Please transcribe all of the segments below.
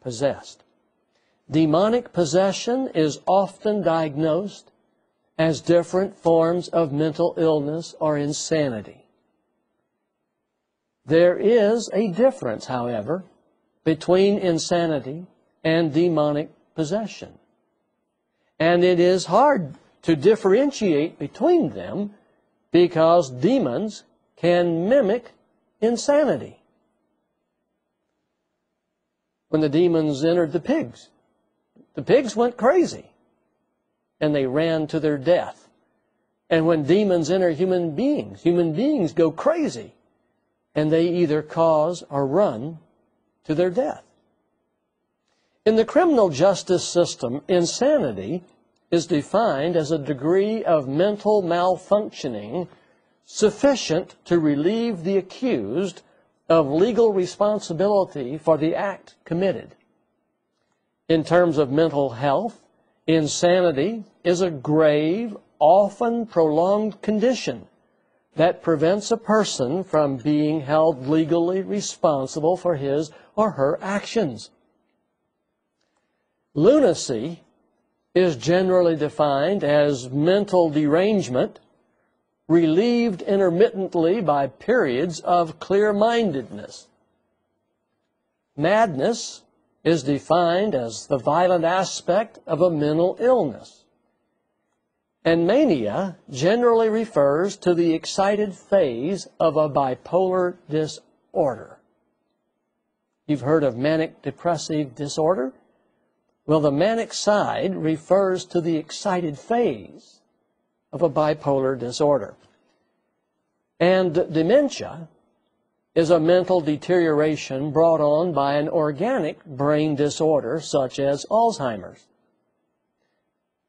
possessed. Demonic possession is often diagnosed as different forms of mental illness or insanity. There is a difference, however, between insanity and demonic possession. And it is hard to differentiate between them because demons can mimic insanity. When the demons entered the pigs went crazy and they ran to their death. And when demons enter human beings go crazy and they either cause or run to their death. In the criminal justice system, insanity is defined as a degree of mental malfunctioning sufficient to relieve the accused of legal responsibility for the act committed. In terms of mental health, insanity is a grave, often prolonged condition that prevents a person from being held legally responsible for his or her actions. Lunacy is generally defined as mental derangement, relieved intermittently by periods of clear-mindedness. Madness is defined as the violent aspect of a mental illness. And mania generally refers to the excited phase of a bipolar disorder. You've heard of manic depressive disorder? Well, the manic side refers to the excited phase of a bipolar disorder. And dementia is a mental deterioration brought on by an organic brain disorder such as Alzheimer's.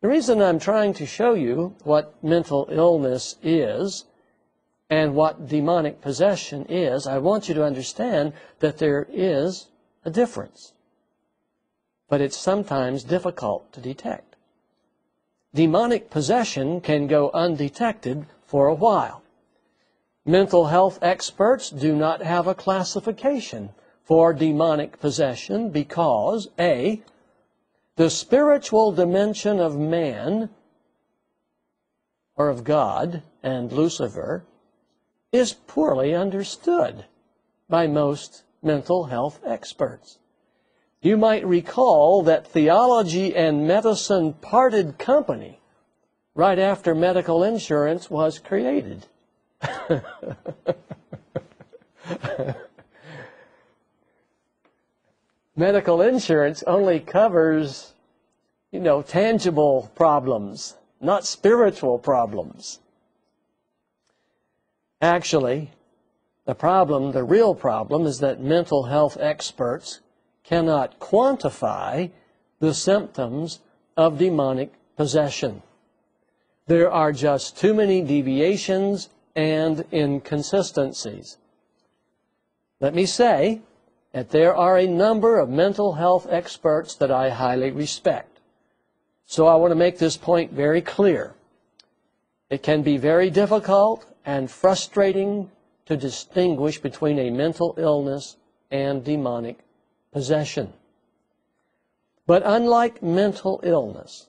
The reason I'm trying to show you what mental illness is and what demonic possession is, I want you to understand that there is a difference. But it's sometimes difficult to detect. Demonic possession can go undetected for a while. Mental health experts do not have a classification for demonic possession because, A, the spiritual dimension of man, or of God and Lucifer, is poorly understood by most mental health experts. You might recall that theology and medicine parted company right after medical insurance was created. Medical insurance only covers, tangible problems, not spiritual problems. Actually, the real problem is that mental health experts cannot quantify the symptoms of demonic possession. There are just too many deviations and inconsistencies. Let me say that there are a number of mental health experts that I highly respect. So I want to make this point very clear. It can be very difficult and frustrating to distinguish between a mental illness and demonic possession. But unlike mental illness,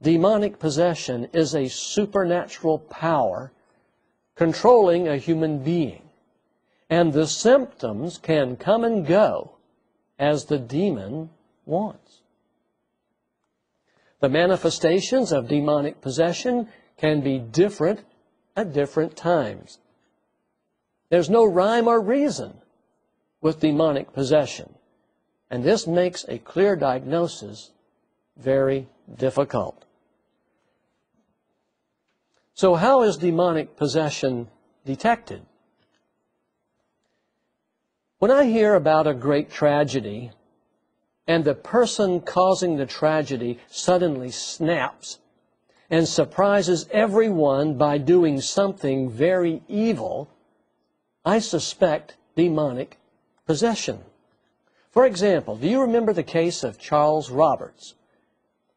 demonic possession is a supernatural power controlling a human being, and the symptoms can come and go as the demon wants. The manifestations of demonic possession can be different at different times. There's no rhyme or reason with demonic possession, and this makes a clear diagnosis very difficult. So how is demonic possession detected? When I hear about a great tragedy and the person causing the tragedy suddenly snaps and surprises everyone by doing something very evil, I suspect demonic possession. For example, do you remember the case of Charles Roberts?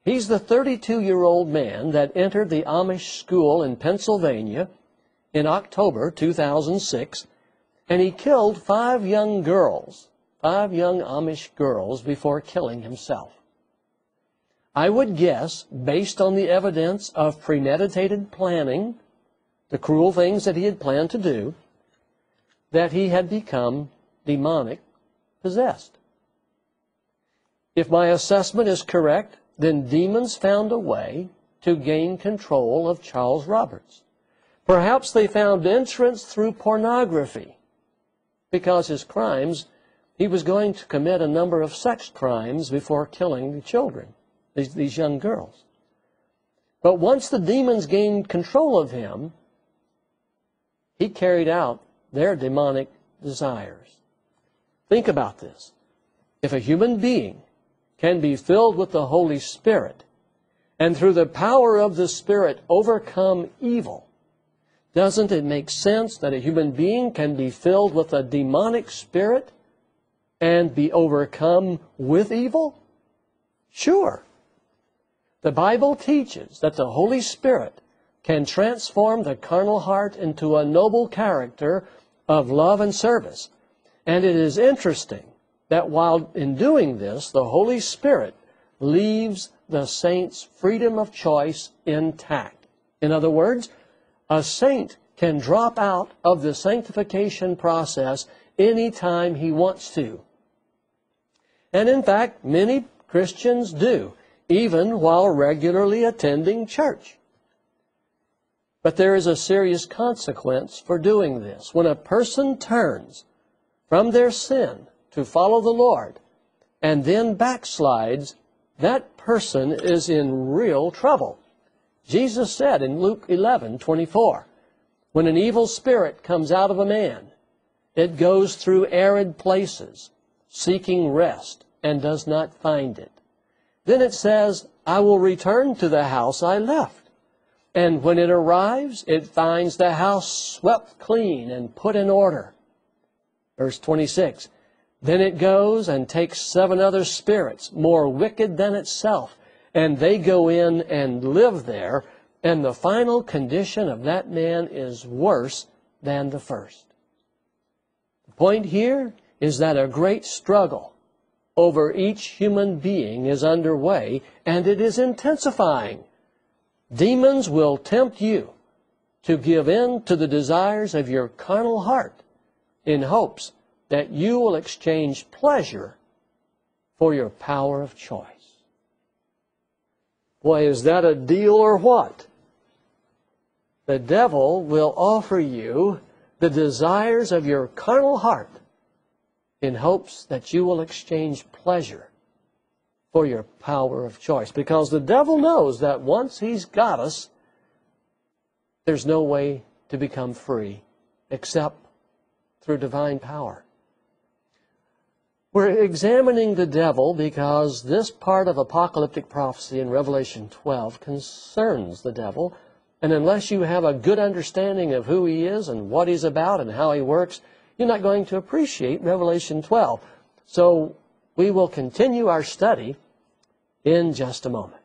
He's the 32-year-old man that entered the Amish school in Pennsylvania in October 2006, and he killed 5 young girls 5 young Amish girls before killing himself. I would guess, based on the evidence of premeditated planning, the cruel things that he had planned to do, that he had become demonic possessed. If my assessment is correct, then demons found a way to gain control of Charles Roberts. Perhaps they found entrance through pornography, because his crimes, he was going to commit a number of sex crimes before killing the children, these young girls. But once the demons gained control of him, he carried out their demonic desires. Think about this. If a human being can be filled with the Holy Spirit, and through the power of the Spirit overcome evil, doesn't it make sense that a human being can be filled with a demonic spirit and be overcome with evil? Sure. The Bible teaches that the Holy Spirit can transform the carnal heart into a noble character of love and service. And it is interesting that while in doing this, the Holy Spirit leaves the saint's freedom of choice intact. In other words, a saint can drop out of the sanctification process any time he wants to. And in fact, many Christians do, even while regularly attending church. But there is a serious consequence for doing this. When a person turns from their sin to follow the Lord and then backslides, that person is in real trouble. Jesus said in Luke 11:24, when an evil spirit comes out of a man, it goes through arid places, seeking rest, and does not find it. Then it says, I will return to the house I left. And when it arrives, it finds the house swept clean and put in order. Verse 26, then it goes and takes 7 other spirits, more wicked than itself, and they go in and live there, and the final condition of that man is worse than the first. The point here is that a great struggle over each human being is underway, and it is intensifying. Demons will tempt you to give in to the desires of your carnal heart in hopes that you will exchange pleasure for your power of choice. Boy, is that a deal or what? The devil will offer you the desires of your carnal heart in hopes that you will exchange pleasure for your power of choice. Because the devil knows that once he's got us, there's no way to become free except through divine power. We're examining the devil because this part of apocalyptic prophecy in Revelation 12 concerns the devil. And unless you have a good understanding of who he is and what he's about and how he works, you're not going to appreciate Revelation 12. So we will continue our study in just a moment.